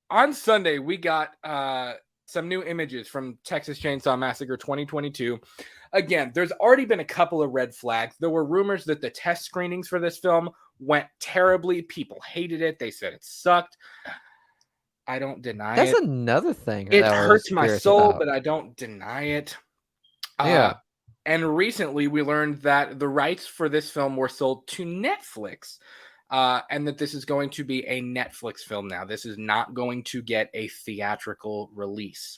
on Sunday, we got some new images from Texas Chainsaw Massacre 2022. Again, there's already been a couple of red flags. There were rumors that the test screenings for this film went terribly. People hated it. They said it sucked. I don't deny That's it. another thing It that I was hurts my curious soul, about. but I don't deny it. Yeah. And recently we learned that the rights for this film were sold to Netflix, and that this is going to be a Netflix film now. This is not going to get a theatrical release,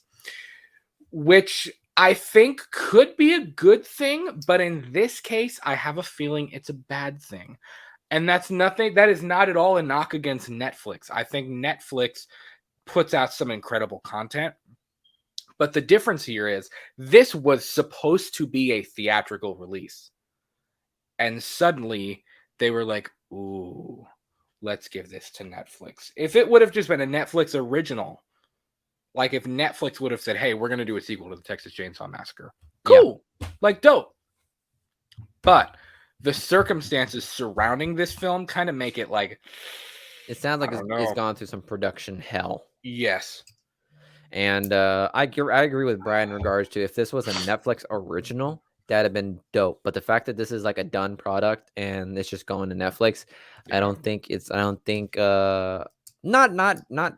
which I think could be a good thing, but in this case, I have a feeling it's a bad thing. And that is not at all a knock against Netflix. I think Netflix puts out some incredible content. But the difference here is this was supposed to be a theatrical release. And suddenly they were like, ooh, let's give this to Netflix. If it would have just been a Netflix original, like if Netflix would have said, hey, we're going to do a sequel to the Texas Chainsaw Massacre. Cool. Yeah. Like, dope. But the circumstances surrounding this film kind of make it like... It sounds like it's gone through some production hell. Yes. And I agree with Brad in regards to if this was a Netflix original, that'd have been dope. But the fact that this is like a done product and it's just going to Netflix, yeah. I don't think not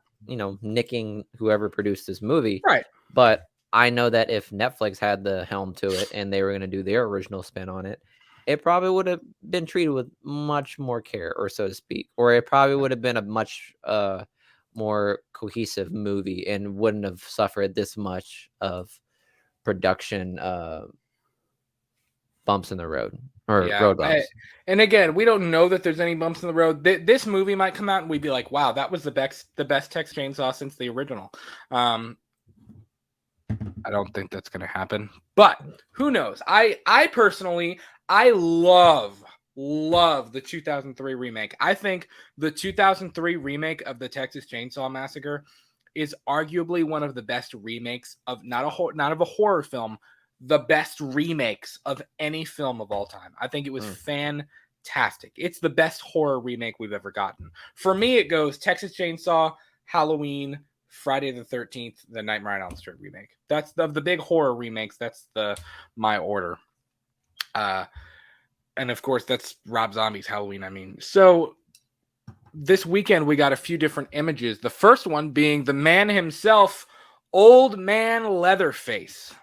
nicking whoever produced this movie. Right. But I know that if Netflix had the helm to it and they were going to do their original spin on it, it probably would have been treated with much more care, or so to speak, or it probably would have been a much more cohesive movie and wouldn't have suffered this much of production bumps in the road or road bumps. And again, we don't know that there's any bumps in the road. This movie might come out and we'd be like, wow, that was the best Texas Chainsaw since the original. I don't think that's going to happen, but who knows? I personally, I love the 2003 remake. I think the 2003 remake of the Texas Chainsaw Massacre is arguably one of the best remakes of not of a horror film, the best remakes of any film of all time. I think it was fantastic. It's the best horror remake we've ever gotten. For me, it goes Texas Chainsaw, Halloween, Friday the 13th, the Nightmare on Elm Street remake. That's the big horror remakes. That's my order. And of course, that's Rob Zombie's Halloween. I mean, so this weekend we got a few different images. The first one being the man himself, Old Man Leatherface.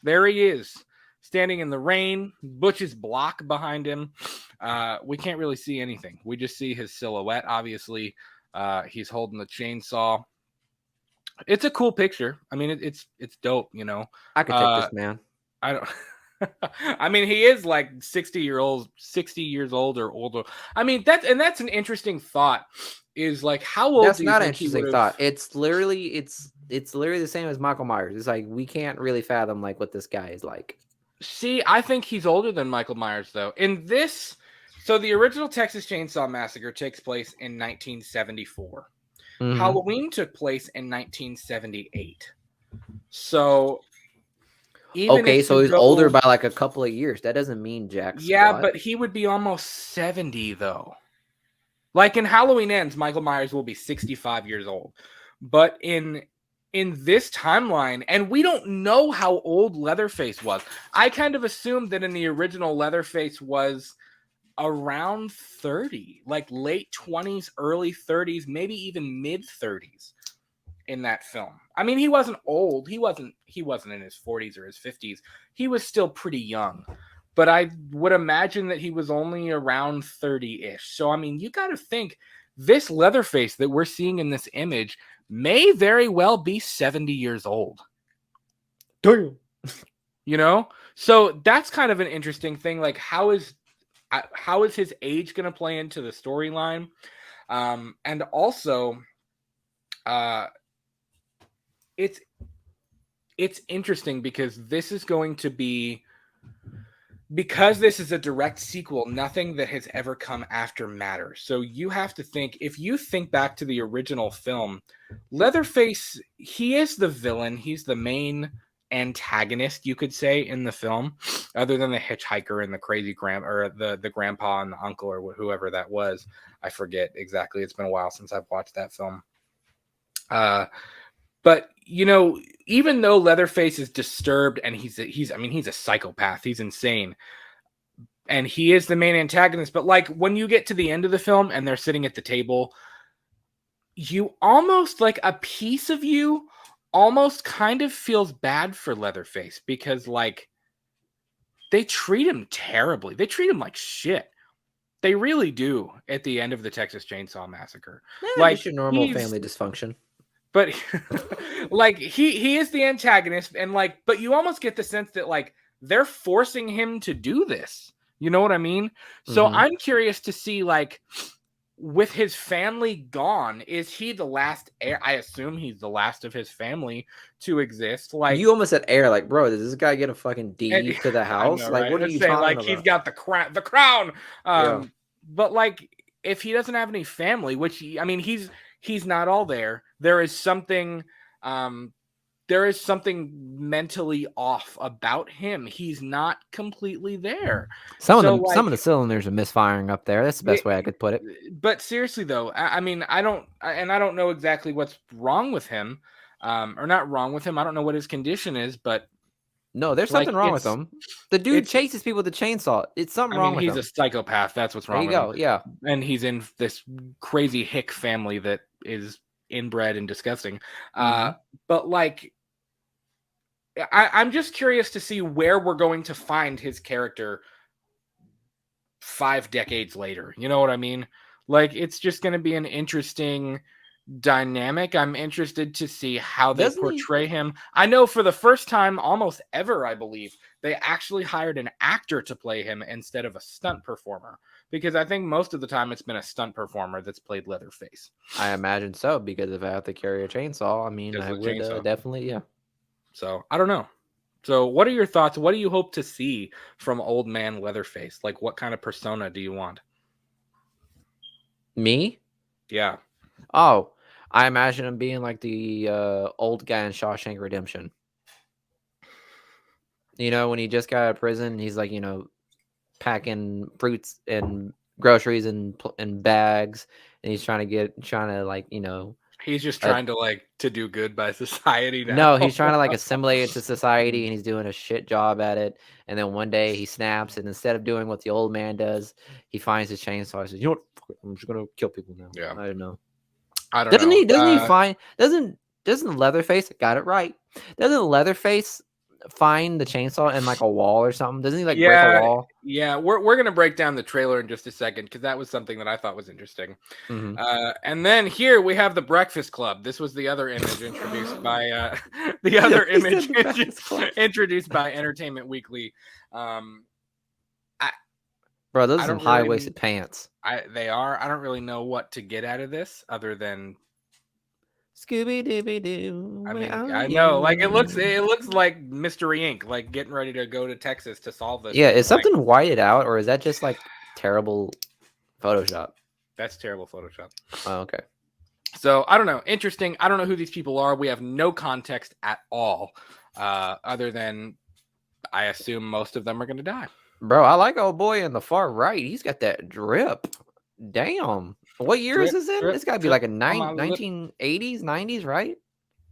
There he is, standing in the rain. Butch's block behind him. We can't really see anything. We just see his silhouette. Obviously, he's holding the chainsaw. It's a cool picture. I mean, it's dope. You know, I could take this man. I don't. I mean, he is like 60 years old or older. I mean, that's an interesting thought. Is like, how old? That's not an interesting thought. It's literally the same as Michael Myers. It's like we can't really fathom like what this guy is like. See, I think he's older than Michael Myers though. In this, so the original Texas Chainsaw Massacre takes place in 1974. Mm-hmm. Halloween took place in 1978. So. So he's older by like a couple of years. That doesn't mean jack squat. Yeah, but he would be almost 70 though. Like in Halloween Ends, Michael Myers will be 65 years old. But in this timeline, and we don't know how old Leatherface was. I kind of assumed that in the original Leatherface was around 30, like late 20s, early 30s, maybe even mid 30s. In that film. I mean, he wasn't old. He wasn't in his 40s or his 50s. He was still pretty young. But I would imagine that he was only around 30-ish. So, I mean, you got to think this Leatherface that we're seeing in this image may very well be 70 years old. Damn. You know? So, that's kind of an interesting thing. Like, how is his age going to play into the storyline? And also, it's interesting because this is going to be, because this is a direct sequel, nothing that has ever come after matters. So you have to think, if you think back to the original film, Leatherface, he is the villain. He's the main antagonist, you could say, in the film, other than the hitchhiker and the crazy the grandpa and the uncle or whoever that was. I forget exactly. It's been a while since I've watched that film. Uh, but you know, even though Leatherface is disturbed and he's I mean he's a psychopath, he's insane, and he is the main antagonist. But like when you get to the end of the film and they're sitting at the table, you almost like a piece of you almost kind of feels bad for Leatherface because like they treat him terribly. They treat him like shit. They really do at the end of the Texas Chainsaw Massacre. Just Like your normal he's family dysfunction. but like he is the antagonist and like but you almost get the sense that like they're forcing him to do this. You know what I mean? So Mhm. I'm curious to see like with his family gone, is he the last heir? I assume he's the last of his family to exist. Like, You almost said air, like, bro, does this guy get a fucking deed to the I house? know, Like, right? what are Let's you say talking like he's about? got the crown, the crown. Yeah. But like if he doesn't have any family, which I mean, he's not all there. Um, there is something mentally off about him. He's not completely there. So Some like of the cylinders are misfiring up there. That's the best way I could put it. but seriously though, I mean, I don't know exactly what's wrong with him, or not wrong with him. I don't know what his condition is, but No, there's like something wrong with him. The dude it's. chases people with a chainsaw. It's something I mean, wrong with he's a him. psychopath. That's what's There wrong you with him, go. Yeah. and he's in this crazy hick family that is inbred and disgusting. Hmm. But like, I'm just curious to see where we're going to find his character 5 decades later. You know what I mean? Like, it's just going to be an interesting dynamic. I'm interested to see how they Doesn't he? portray him. I know for the first time almost ever, I believe, they actually hired an actor to play him instead of a stunt performer. Because I think most of the time it's been a stunt performer that's played Leatherface. I imagine so, because if I have to carry a chainsaw, I mean, Because I of the would chainsaw. definitely, yeah. So I don't know. So what are your thoughts? What do you hope to see from old man Leatherface? Like what kind of persona do you want? Me? Yeah. Oh, I imagine him being like the old guy in Shawshank Redemption. You know, when he just got out of prison, he's like, packing fruits and groceries in bags, and he's trying to like, He's just uh, trying to like to do good by society now. no, he's trying to like assimilate into society, and he's doing a shit job at it. And then one day he snaps, and instead of doing what the old man does, he finds his chainsaw. He says, "You know what? Fuck it, I'm just gonna kill people now." Yeah. I don't know. I don't Doesn't know. he? Doesn't Leatherface got it right? Doesn't Leatherface find the chainsaw in like a wall or something? Doesn't he like break a Yeah, wall? yeah. We're gonna break down the trailer in just a second because that was something that I thought was interesting. Hmm. And then here we have the Breakfast Club. This was the other image introduced by the other He said image the Breakfast Club. introduced by Entertainment Weekly. Um, I Bro, those are I some don't high really waisted pants. they are. I don't really know what to get out of this other than Scooby Dooby Doo, I where mean are I know like you? it looks like Mystery Inc. Like getting ready to go to Texas to solve this Yeah, thing. is Like something whited out, or is that just like terrible Photoshop? that's terrible Photoshop. Oh, okay. So I don't know. Interesting. I don't know who these people are. We have no context at all, other than I assume most of them are going to die. Bro, I like old boy in the far right. He's got that drip. Damn. What year is Drip, this in? drip, It's got to be drip like a on my lip, 1980s, 90s, right?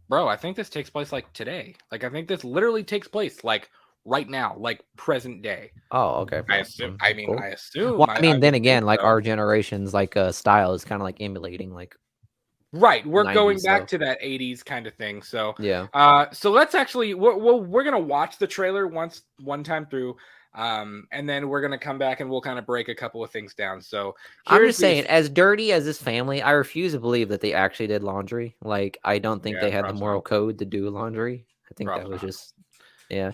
bro. I think this takes place like today. Like I think this literally takes place like right now, like present day. Oh, okay. I Well, assume. I mean, cool. I Well, assume. I I mean, then would think again, like so. our generation's like style is kind of like emulating like Right, we're going 90s. back So to that '80s kind of thing. So, yeah, so let's actually we're gonna watch the trailer one time through, and then we're gonna come back and we'll kind of break a couple of things down. So I'm here's just the saying, as dirty as this family, I refuse to believe that they actually did laundry. Like, I don't think yeah, they had the props moral not, code to do laundry. I think that props was not. just, yeah,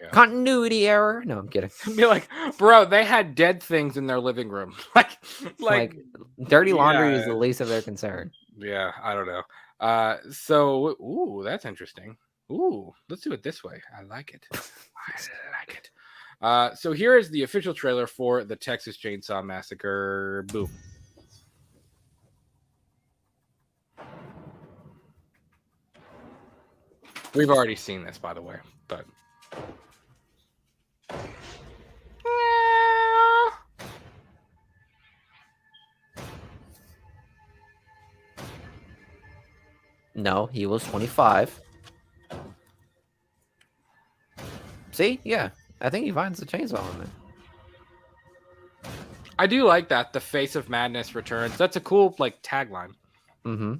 Yeah, continuity error. No, I'm kidding. be like, bro, they had dead things in their living room, like, Like, dirty laundry is yeah, the least of their concern. yeah. I don't know. So ooh, that's interesting. Ooh, let's do it this way. I like it. I like it. So here is the official trailer for the Texas Chainsaw Massacre. Boom. We've already seen this, by the way, but No, he was 25. See? Yeah. I think he finds the chainsaw on there. I do like that. The face of madness returns. That's a cool like tagline. Mm-hmm.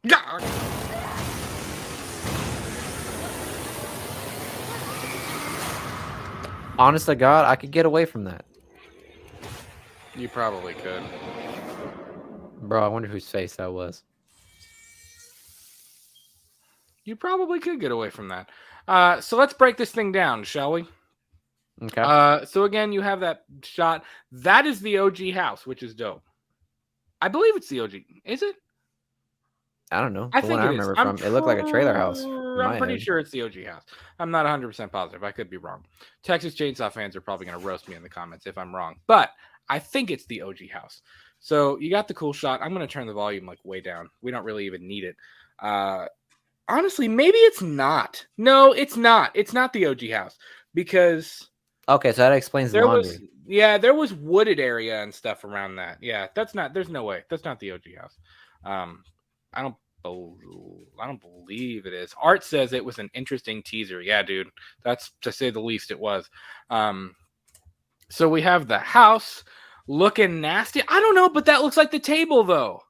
Yeah. Honest to God, I could get away from that. You probably could. Bro, I wonder whose face that was. You probably could get away from that. So let's break this thing down, shall we? Okay. So again, you have that shot. That is the OG house, which is dope. I believe it's the OG. Is it? I don't know. I The one think I it is. remember from, it looked like a trailer house in I'm my pretty head. sure it's the OG house. I'm not 100% positive. I could be wrong. Texas Chainsaw fans are probably going to roast me in the comments if I'm wrong, but I think it's the OG house. So you got the cool shot. I'm going to turn the volume like way down. We don't really even need it. Honestly, maybe it's not. No, it's not. It's not the OG house because Okay, so that explains the laundry. there was wooded area and stuff around that. Yeah, that's not. There's no way. That's not the OG house. I don't believe it is. Art says it was an interesting teaser. Yeah, dude, that's to say the least. It was. So we have the house looking nasty. I don't know, but that looks like the table though.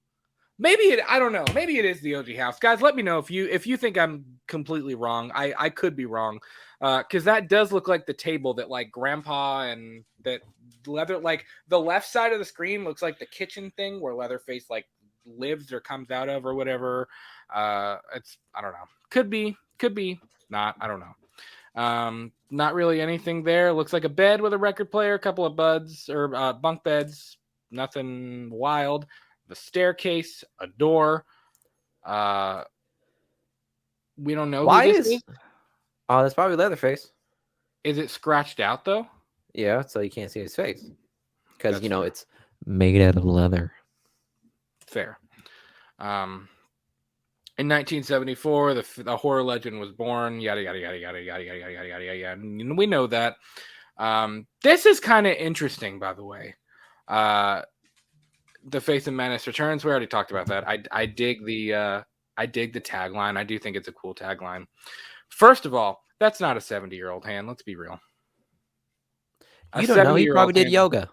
Maybe it. I don't know. Maybe it is the OG house, guys. Let me know if you think I'm completely wrong. I could be wrong, because that does look like the table that like Grandpa and that Leather, like the left side of the screen looks like the kitchen thing where Leatherface like lives or comes out of or whatever. It's I don't know. Could be not. I don't know. Not really anything there. Looks like a bed with a record player, a couple of buds or bunk beds. Nothing wild. The staircase, a door. We don't know Why who this is... is. Oh, that's probably Leatherface. Is it scratched out though? Yeah, so you can't see his face. Because, That's you know, fair. it's made out of leather. Fair. In 1974, the horror legend was born. Yada yada yada yada yada yada yada yada yada yada. And we know that. This is kind of interesting, by the way. The Faith and Menace Returns. We already talked about that. I dig the tagline. I do think it's a cool tagline. First of all, that's not a 70-year-old hand. Let's be real. You don't know. He probably did yoga.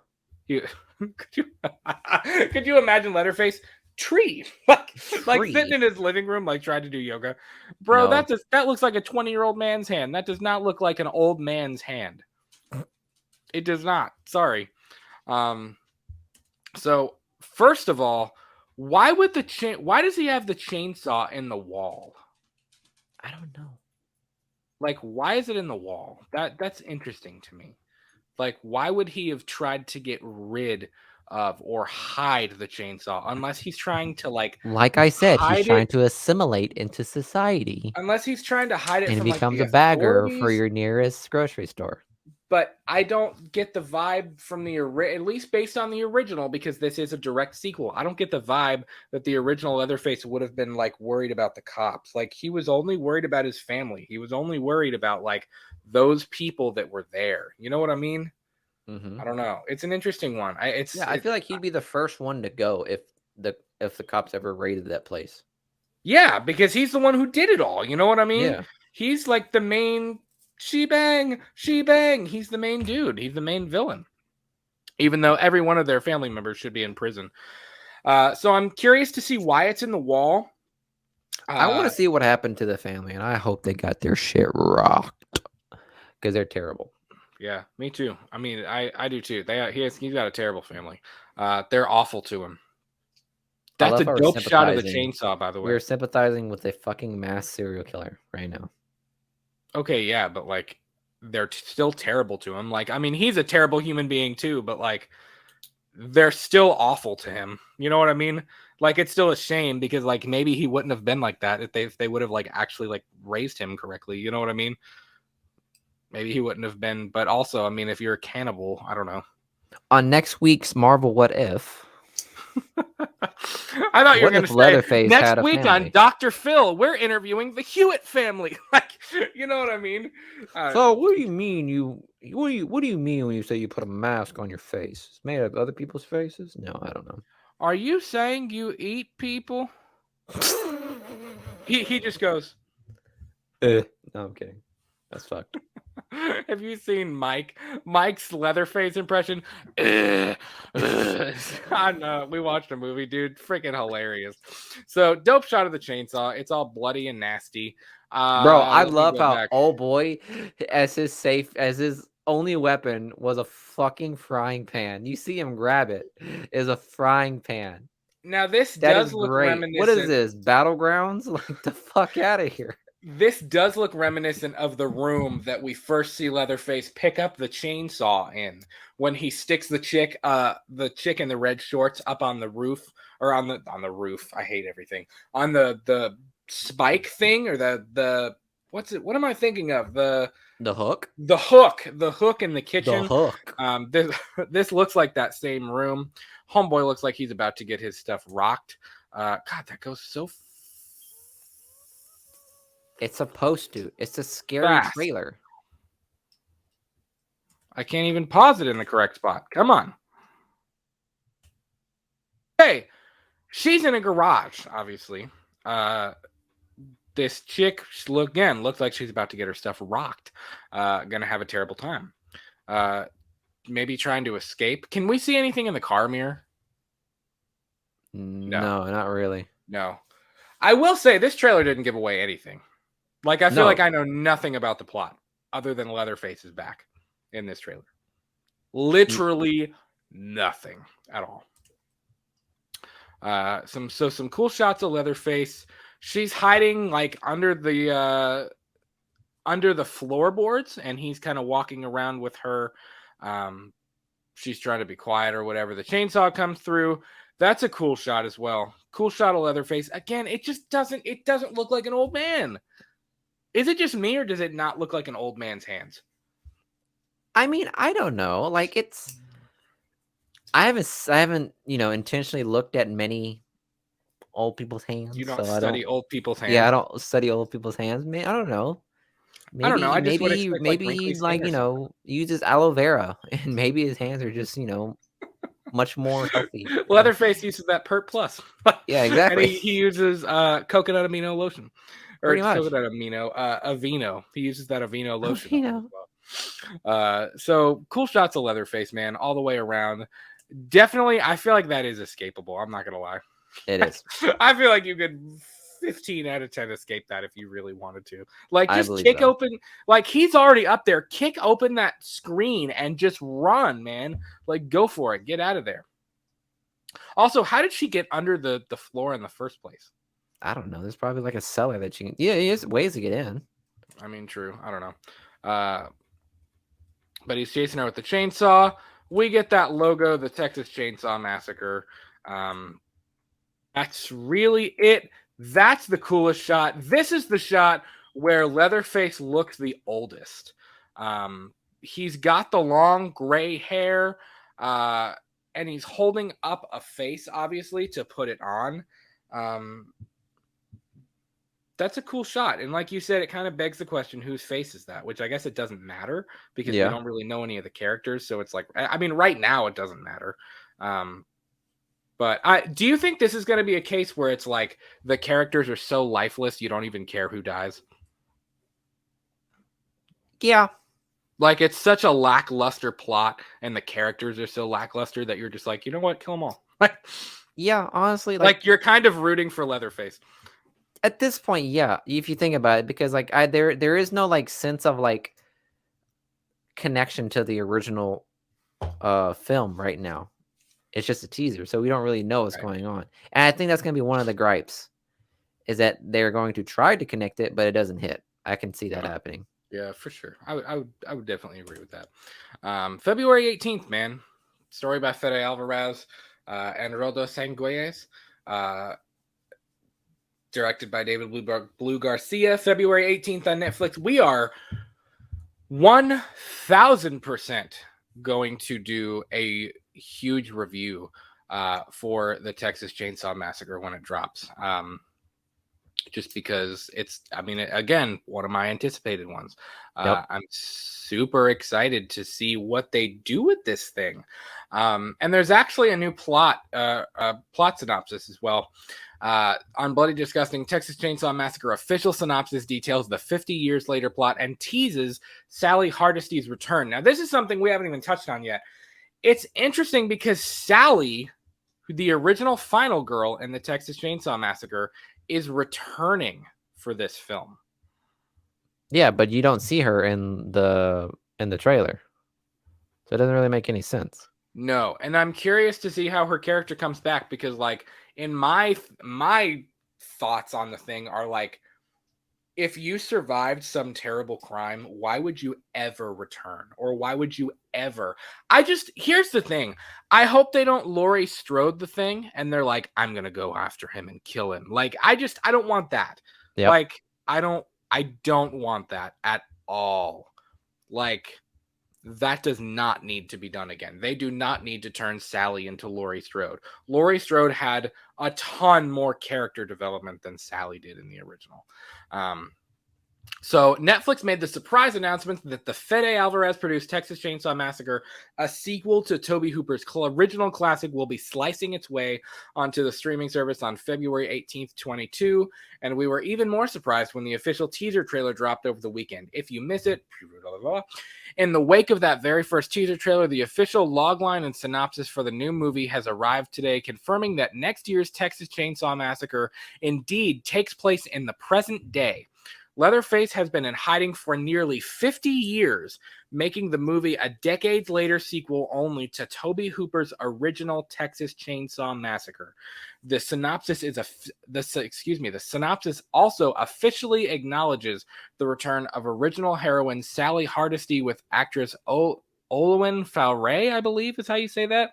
Could you imagine Leatherface tree like sitting in his living room like trying to do yoga, bro? No. That looks like a 20-year-old man's hand. That does not look like an old man's hand. It does not. Sorry. So first of all, why does he have the chainsaw in the wall? I don't know. Like, why is it in the wall? That's interesting to me. Like, why would he have tried to get rid of or hide the chainsaw unless he's trying to like I said, he's trying it, to assimilate into society. Unless he's trying to hide it and from becomes like a the bagger for authorities. your nearest grocery store. But I don't get the vibe from at least based on the original, because this is a direct sequel. I don't get the vibe that the original Leatherface would have been like worried about the cops. Like, he was only worried about his family. He was only worried about like those people that were there. You know what I mean? Mm-hmm. I don't know. It's an interesting one. I feel like he'd be the first one to go if the cops ever raided that place. Yeah, because he's the one who did it all. You know what I mean? Yeah. He's like the main shebang. He's the main dude. He's the main villain. Even though every one of their family members should be in prison. So I'm curious to see why it's in the wall. I want to see what happened to the family, and I hope they got their shit rocked, because they're terrible. Yeah, me too. I mean, I do too. He's got a terrible family. They're awful to him. That's a dope shot of the chainsaw, by the way. We're sympathizing with a fucking mass serial killer right now. Okay, yeah, but like, they're still terrible to him. Like, I mean, he's a terrible human being too, but like, they're still awful to him. You know what I mean? Like, it's still a shame, because like maybe he wouldn't have been like that if they would have like actually like raised him correctly. You know what I mean? Maybe he wouldn't have been. But also, I mean, if you're a cannibal, I don't know. On next week's Marvel What If. I thought you were What going if to say Leatherface next had a week on family? Dr. Phil, we're interviewing the Hewitt family. Like, you know what I mean? So what do you mean what do you mean when you say you put a mask on your face? It's made of other people's faces? No, I don't know. Are you saying you eat people? He just goes. No, I'm kidding. That's fucked. Have you seen Mike's Leatherface impression? I know. We watched a movie, dude. Freaking hilarious. So dope shot of the chainsaw. It's all bloody and nasty. Bro, I Let me love go how back. old boy as his only weapon was a fucking frying pan. You see him grab it is a frying pan. Now this That is does look great. What is reminiscent. this? Battlegrounds? Like the fuck out of here. This does look reminiscent of the room that we first see Leatherface pick up the chainsaw in when he sticks the chick in the red shorts up on the roof or on the roof. I hate everything. On the spike thing or the what's it? What am I thinking of? The hook? The hook in the kitchen. The hook. This looks like that same room. Homeboy looks like he's about to get his stuff rocked. God, that goes so It's supposed to. It's a scary fast. trailer. I can't even pause it in the correct spot. Come on. Hey, she's in a garage, obviously. This chick, looks like she's about to get her stuff rocked. Gonna have a terrible time. Maybe trying to escape. Can we see anything in the car mirror? No, not really. No. I will say this trailer didn't give away anything. Like, I feel like I know nothing about the plot other than Leatherface is back in this trailer. Literally nothing at all. Some cool shots of Leatherface. She's hiding like under the floorboards, and he's kind of walking around with her. She's trying to be quiet or whatever. The chainsaw comes through. That's a cool shot as well. Cool shot of Leatherface. Again, it doesn't look like an old man. Is it just me, or does it not look like an old man's hands? I mean, I don't know. Like I haven't, intentionally looked at many old people's hands. You don't so study old people's hands? Yeah, I don't study old people's hands. Man, I don't know. Maybe, I don't know. I just would maybe, expect maybe like he wrinkly uses aloe vera, and maybe his hands are just, much more healthy. Leatherface uses that Pert Plus. Yeah, exactly. And he uses coconut amino lotion. Or Pretty much. coconut amino, Aveeno. He uses that Aveeno lotion. Aveeno. As well. So cool shots of Leatherface, man, all the way around. Definitely, I feel like that is escapable. I'm not gonna lie. It is. I feel like you could 15 out of 10 escape that if you really wanted to. Like, I just believe kick so. open. Like, he's already up there. Kick open that screen and just run, man. Like, go for it. Get out of there. Also, how did she get under the floor in the first place? I don't know. There's probably like a cellar that you can. Yeah, there's ways to get in. I mean, true. I don't know. But he's chasing her with the chainsaw. We get that logo, the Texas Chainsaw Massacre. That's really it. That's the coolest shot. This is the shot where Leatherface looks the oldest. He's got the long gray hair, and he's holding up a face, obviously, to put it on. That's a cool shot. And like you said, it kind of begs the question, whose face is that? Which I guess it doesn't matter because we don't really know any of the characters. So it's like, I mean, right now it doesn't matter. But do you think this is going to be a case where it's like the characters are so lifeless you don't even care who dies? Yeah. Like, it's such a lackluster plot and the characters are so lackluster that you're just like, you know what? Kill them all. Yeah, honestly. Like you're kind of rooting for Leatherface. At this point, yeah, if you think about it, because like there is no like sense of like connection to the original film right now. It's just a teaser, so we don't really know what's going on. And I think that's going to be one of the gripes, is that they're going to try to connect it, but it doesn't hit. I can see that happening. Yeah, for sure. I would definitely agree with that. February 18th, man. Story by Fede Alvarez and Rodo Sanguez. Directed by David Blue Garcia. February 18th on Netflix. We are 1,000% going to do a huge review for the Texas Chainsaw Massacre when it drops. Just because it's, I mean, again, one of my anticipated ones. Yep. I'm super excited to see what they do with this thing. And there's actually a new plot synopsis as well. On Bloody Disgusting, Texas Chainsaw Massacre official synopsis details the 50 years later plot and teases Sally Hardesty's return. Now, this is something we haven't even touched on yet. It's interesting because Sally, the original final girl in the Texas Chainsaw Massacre, is returning for this film. Yeah, but you don't see her in the trailer. So it doesn't really make any sense. No, and I'm curious to see how her character comes back because like in my thoughts on the thing are like, if you survived some terrible crime, why would you ever return? Or why would you ever? Here's the thing. I hope they don't Laurie Strode the thing and they're like, I'm going to go after him and kill him. Like, I don't want that. Yep. Like, I don't want that at all. Like, that does not need to be done again. They do not need to turn Sally into Laurie Strode. Laurie Strode had a ton more character development than Sally did in the original. So Netflix made the surprise announcement that the Fede Alvarez produced Texas Chainsaw Massacre, a sequel to Tobe Hooper's original classic, will be slicing its way onto the streaming service on February 18th, 2022. And we were even more surprised when the official teaser trailer dropped over the weekend. If you miss it, in the wake of that very first teaser trailer, the official logline and synopsis for the new movie has arrived today, confirming that next year's Texas Chainsaw Massacre indeed takes place in the present day. Leatherface has been in hiding for nearly 50 years, making the movie a decades later sequel only to Tobe Hooper's original Texas Chainsaw Massacre. The synopsis also officially acknowledges the return of original heroine Sally Hardesty with actress Olwen Fowler, I believe is how you say that,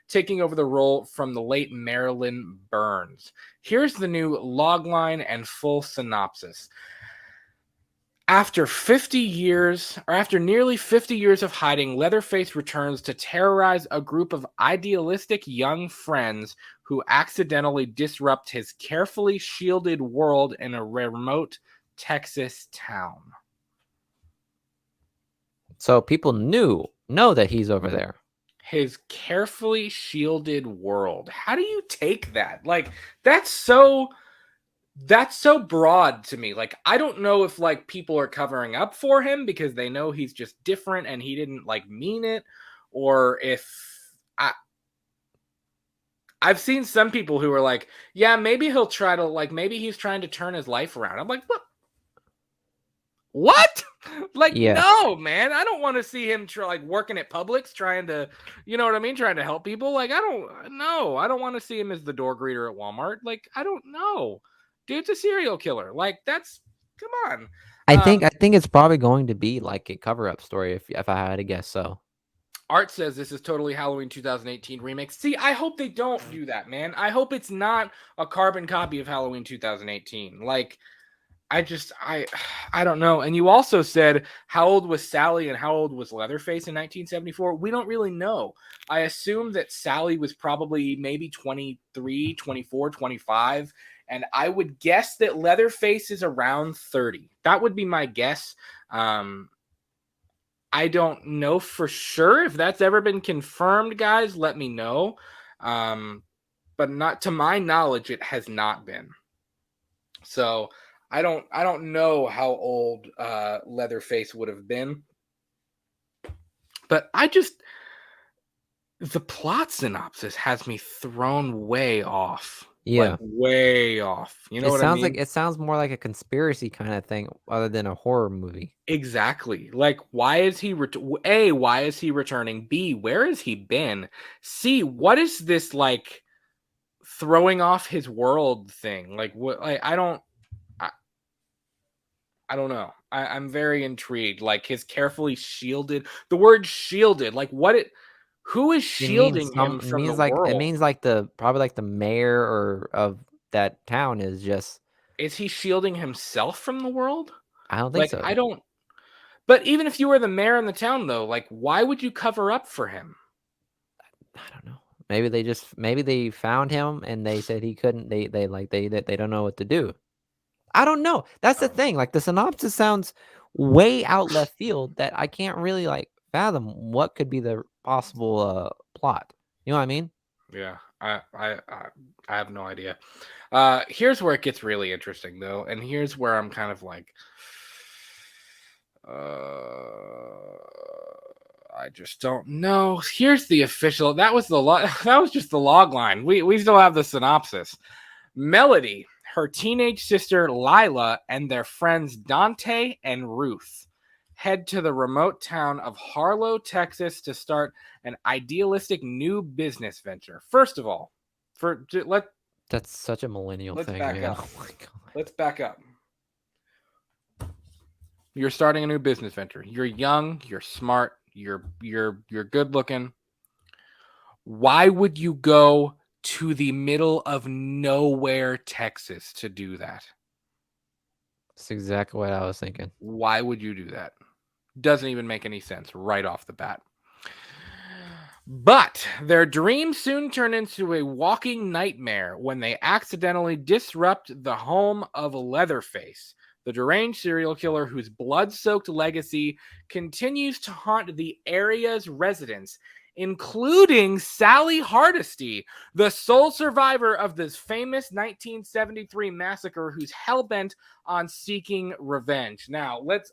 taking over the role from the late Marilyn Burns. Here's the new logline and full synopsis. After nearly 50 years of hiding, Leatherface returns to terrorize a group of idealistic young friends who accidentally disrupt his carefully shielded world in a remote Texas town. So people know that he's over there. His carefully shielded world. How do you take that? Like, that's so broad to me. Like, I don't know if like people are covering up for him because they know he's just different and he didn't like mean it, or if I've seen some people who are like, yeah, maybe he'll try to like, maybe he's trying to turn his life around. I'm like, what? Like, Yeah. no, man, I don't want to see him like working at Publix trying to, you know what I mean, trying to help people. Like, I don't want to see him as the door greeter at Walmart. Like, I don't know. Dude's a serial killer. Like, that's, come on. I think it's probably going to be like a cover-up story if I had to guess. So Art says this is totally Halloween 2018 remake. See, I hope they don't do that, man. I hope it's not a carbon copy of Halloween 2018. Like, I don't know. And you also said, how old was Sally and how old was Leatherface in 1974? We don't really know. I assume that Sally was probably maybe 23, 24, 25. And I would guess that Leatherface is around 30. That would be my guess. I don't know for sure. If that's ever been confirmed, guys, let me know. But not to my knowledge, it has not been. So I don't know how old Leatherface would have been. But the plot synopsis has me thrown way off. yeah, Like, way off. You know what I mean? it sounds more like a conspiracy kind of thing other than a horror movie. Exactly. Like, why is he A, why is he returning? B, where has he been? C, what is this like throwing off his world thing? Like, what? Like, I don't know. I'm very intrigued. Like, his carefully shielded. The word shielded. Like, who is shielding him from the world? It means like probably like the mayor or of that town is just. Is he shielding himself from the world? I don't think Like, so. I don't. But even if you were the mayor in the town, though, like, why would you cover up for him? I don't know. Maybe they found him and they said he couldn't. They don't know what to do. I don't know. That's the Um, thing. Like the synopsis sounds way out left field that I can't really like fathom what could be the possible plot. You know what I mean? yeah, I have no idea. Here's where it gets really interesting though, and here's where I'm kind of like, I just don't know. Here's the official. That was the that was just the log line. We still have the synopsis. Melody, her teenage sister Lila, and their friends Dante and Ruth head to the remote town of Harlow, Texas to start an idealistic new business venture. First of all, That's such a millennial let's thing, back man. up. Oh my god. Let's back up. You're starting a new business venture. You're young, you're smart, you're good looking. Why would you go to the middle of nowhere, Texas to do that? That's exactly what I was thinking. Why would you do that? Doesn't even make any sense right off the bat. But their dream soon turn into a walking nightmare when they accidentally disrupt the home of Leatherface, the deranged serial killer whose blood-soaked legacy continues to haunt the area's residents, including Sally Hardesty, the sole survivor of this famous 1973 massacre who's hell-bent on seeking revenge. Now, let's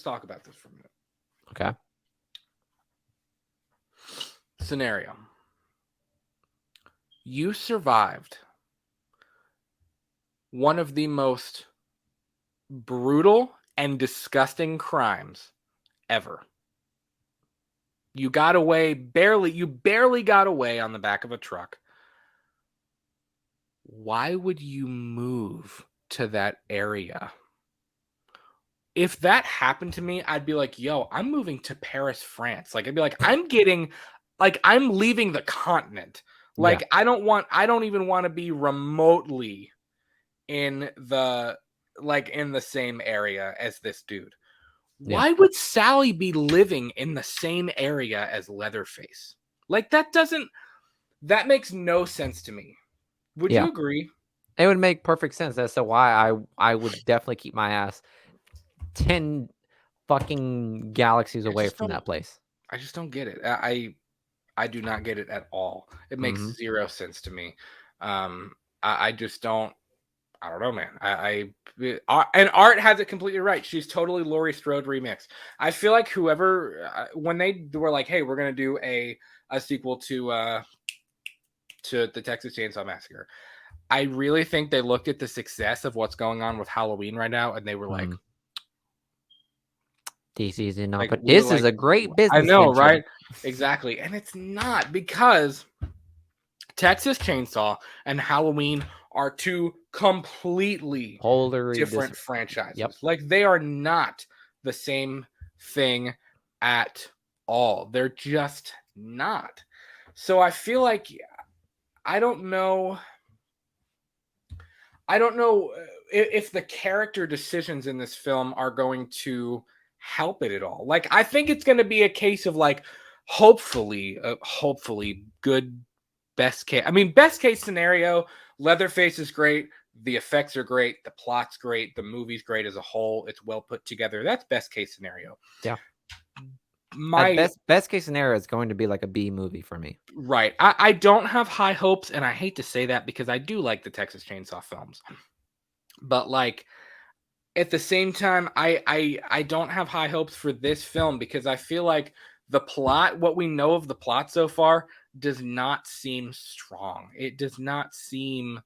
talk about this for a minute. Okay. Scenario. You survived one of the most brutal and disgusting crimes ever. You got away you barely got away on the back of a truck. Why would you move to that area? If that happened to me, I'd be like, yo, I'm moving to Paris, France. Like, I'd be like, I'm leaving the continent. Yeah. Like, I don't even want to be remotely in the same area as this dude. Yeah. Why would Sally be living in the same area as Leatherface? Like, that makes no sense to me. Would Yeah. you agree? It would make perfect sense as to why I would definitely keep my ass 10 fucking galaxies away from that place. I just don't get it. I do not get it at all. It makes Mhm. zero sense to me. I just don't. I don't know, man. And Art has it completely right. She's totally Laurie Strode remix. I feel like whoever when they were like, "Hey, we're gonna do a sequel to the Texas Chainsaw Massacre," I really think they looked at the success of what's going on with Halloween right now, and they were like, Mhm. This is not, like but we were this is like, a great I business know, venture. right? Exactly, and it's not because Texas Chainsaw and Halloween are two completely Polarly different different. franchises. Yep. Like they are not the same thing at all. They're just not. So I feel like I don't know. I don't know if the character decisions in this film are going to help it at all. Like I think it's going to be a case of like hopefully good best case. I mean, best case scenario, Leatherface is great. The effects are great. The plot's great. The movie's great as a whole. It's well put together. That's best case scenario. Yeah. At My best case scenario, it's going to be like a B movie for me. right. I don't have high hopes, and I hate to say that because I do like the Texas Chainsaw films. But like at the same time, I don't have high hopes for this film because I feel like the plot, what we know of the plot so far, does not seem strong. It does not seem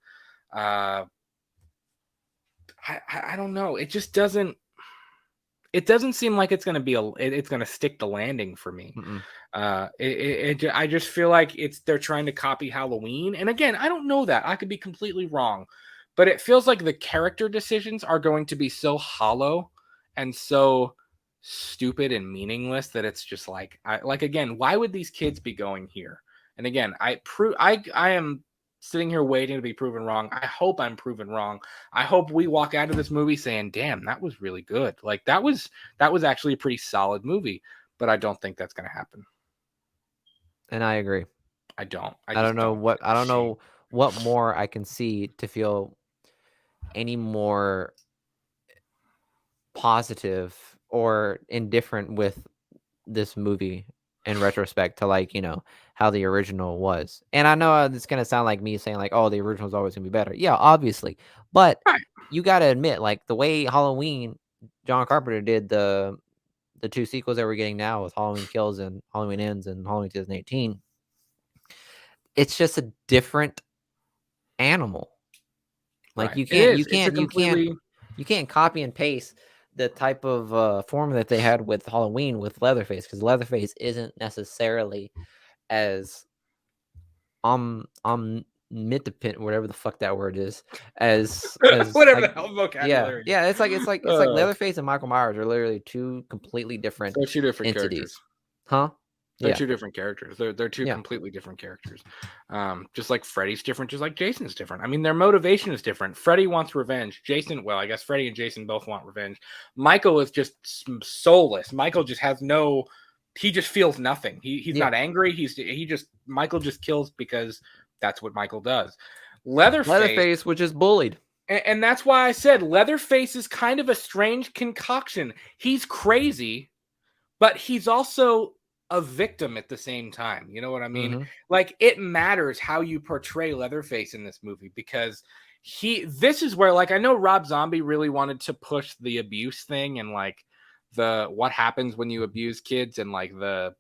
I don't know. It just doesn't. It doesn't seem like it's going to be it's going to stick the landing for me. Mm-mm. I just feel like they're trying to copy Halloween, and again, I don't know that. I could be completely wrong, but it feels like the character decisions are going to be so hollow and so stupid and meaningless that it's just like again, why would these kids be going here? And again, I am sitting here waiting to be proven wrong. I hope I'm proven wrong. I hope we walk out of this movie saying, "Damn, that was really good." Like that was actually a pretty solid movie, but I don't think that's going to happen. And I agree. I don't. I I don't just know don't. what It's a shame. more I can see to feel any more positive or indifferent with this movie in retrospect to, like, how the original was. And I know it's gonna sound like me saying like, "Oh, the original is always gonna be better." Yeah, obviously, but Right. you gotta admit, like, the way Halloween, John Carpenter did the 2 sequels that we're getting now with Halloween Kills and Halloween Ends and Halloween 2018, it's just a different animal. Like, Right. It is. It's a completely you can't copy and paste the type of, formula that they had with Halloween with Leatherface, because Leatherface isn't necessarily as omnipotent, whatever the fuck that word is, as, whatever like, the hell yeah, vocabulary is. yeah, it's like Uh, Leatherface and Michael Myers are literally 2 completely different they're two different entities. characters. Huh? They're Yeah, two different characters. They're two yeah, completely different characters. Just like Freddy's different, just like Jason's different. I mean, their motivation is different. Freddy wants revenge. Jason, well, I guess Freddy and Jason both want revenge. Michael is just soulless. Michael just has no. He just feels nothing. He's yeah. not angry. Michael just kills because that's what Michael does. Leatherface, Leatherface, which is bullied. and that's why I said Leatherface is kind of a strange concoction. He's crazy, but he's also a victim at the same time. You know what I mean? Mhm. Like it matters how you portray Leatherface in this movie because this is where like I know Rob Zombie really wanted to push the abuse thing and like the what happens when you abuse kids and like the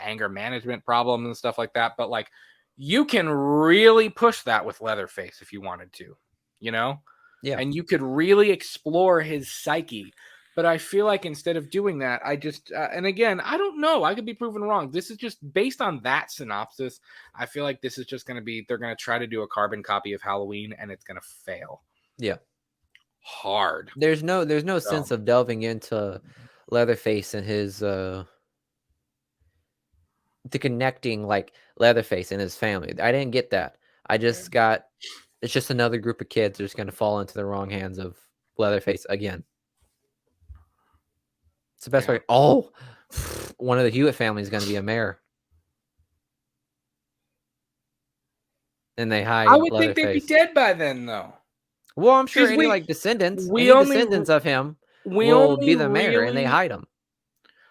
anger management problems and stuff like that, but like you can really push that with Leatherface if you wanted to, you know? Yeah. And you could really explore his psyche. But I feel like instead of doing that, I just and again, I don't know. I could be proven wrong. This is just based on that synopsis. I feel like this is just going to be they're going to try to do a carbon copy of Halloween, and it's going to fail Yeah. hard. There's no So sense of delving into Leatherface and his, to connecting, like, Leatherface and his family. I didn't get that. I yeah, just got it's just another group of kids that's gonna fall into the wrong hands of Leatherface again. It's the best yeah. way. Oh, one of the Hewitt family is gonna be a mayor, and they I hide would think they'd be Leatherface. dead by then, though, Well, I'm sure because any, like, we only descendants of him we will be only the mayor, and they really hide him.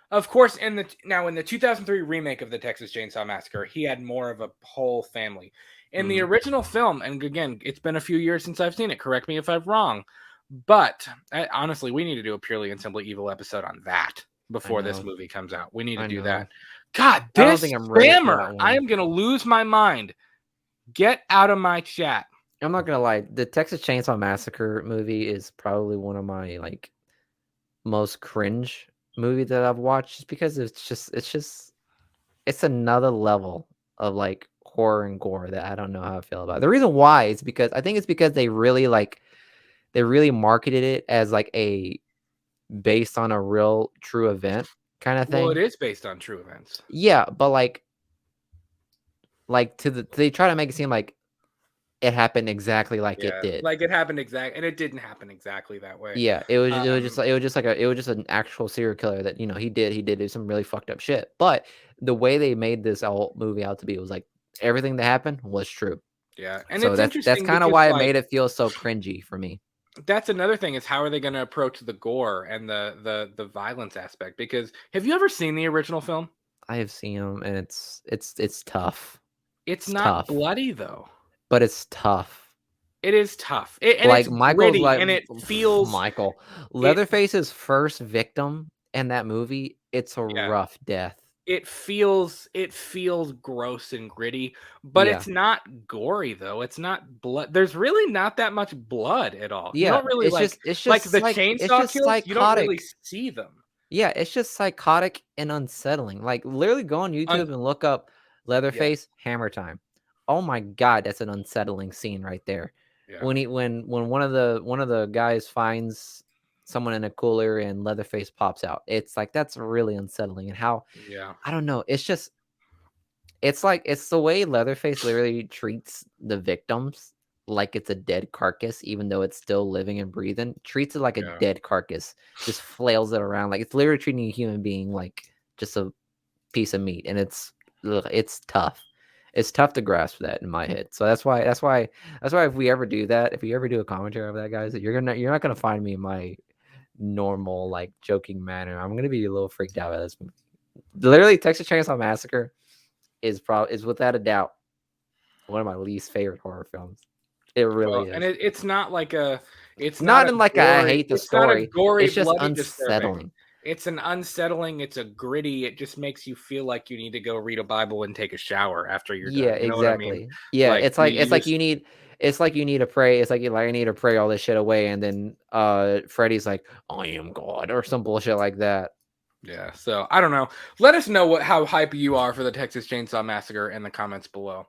Of course, in the 2003 remake of the Texas Chainsaw Massacre, he had more of a whole family. In the Mhm. original film, and again, it's been a few years since I've seen it. Correct me if I'm wrong, but honestly, we need to do a purely and simply evil episode on that I before this know. movie comes out. We need to I do that. know. God, I don't this think I'm ready for spammer! that I one. am gonna lose my mind. Get out of my chat. I'm not gonna lie, the Texas Chainsaw Massacre movie is probably one of my, like, most cringe movie that I've watched just because it's another level of, like, horror and gore that I don't know how I feel about. The reason why is because I think it's because they really marketed it as, like, a based on a real true event kinda Well, it thing. is based on true events. Yeah, but, they try to make it seem like it happened exactly like it Yeah, did. like it happened exact, and it didn't happen exactly that way. Yeah, Um, it was just an actual serial killer that, he did do some really fucked up shit, but the way they made this whole movie out to be was like everything that happened was true. yeah, and So it's that's interesting kinda because why it like made it feel so cringy for me. that's another thing is how are they going to approach the gore and the violence aspect? Because have you ever seen the original film? I have seen them and it's tough. It's It's not tough, bloody though. but it's tough. It is tough, and it's Like, Michael's gritty, like and it feels Michael. it. Leatherface's first victim in that movie, it's a Yeah, rough death. it feels gross and gritty, but Yeah. it's not gory though. It's not blood. There's really not that much blood at all. You Yeah, don't really like the it's chainsaw just kills. You don't really psychotic. see them. Yeah, it's just psychotic and unsettling. Like, literally go on Un- YouTube and look up yeah, Leatherface Hammer Time. Oh my god, that's an unsettling scene right there. yeah, When one of the guys finds someone in a cooler and Leatherface pops out. It's like that's really unsettling and how yeah. I don't know, it's just It's the way Leatherface literally treats the victims like it's a dead carcass, even though it's still living and breathing. Treats it like a Yeah. dead carcass, just flails it around like it's literally treating a human being like just a piece of meat, and it's tough. It's tough to grasp that in my head. So that's why if we ever do that, if we ever do a commentary of that, guys, you're not gonna find me in my normal like joking manner. I'm gonna be a little freaked out by this movie. Literally, Texas Chainsaw Massacre is without a doubt one of my least favorite horror films. It really Well, and is. it's not like it's not Not a in like I gory, hate the it's not a story. gory, It's just bloody disturbing. unsettling. It's an unsettling, it's a gritty, it just makes you feel like you need to go read a Bible and take a shower after you're Yeah, done. You know what I mean? exactly. Yeah, Like you just it's like you need to pray. It's like you like I need to pray all this shit away, and then Freddy's like, I am God or some bullshit like that. yeah. So I don't know. Let us know how hype you are for the Texas Chainsaw Massacre in the comments below.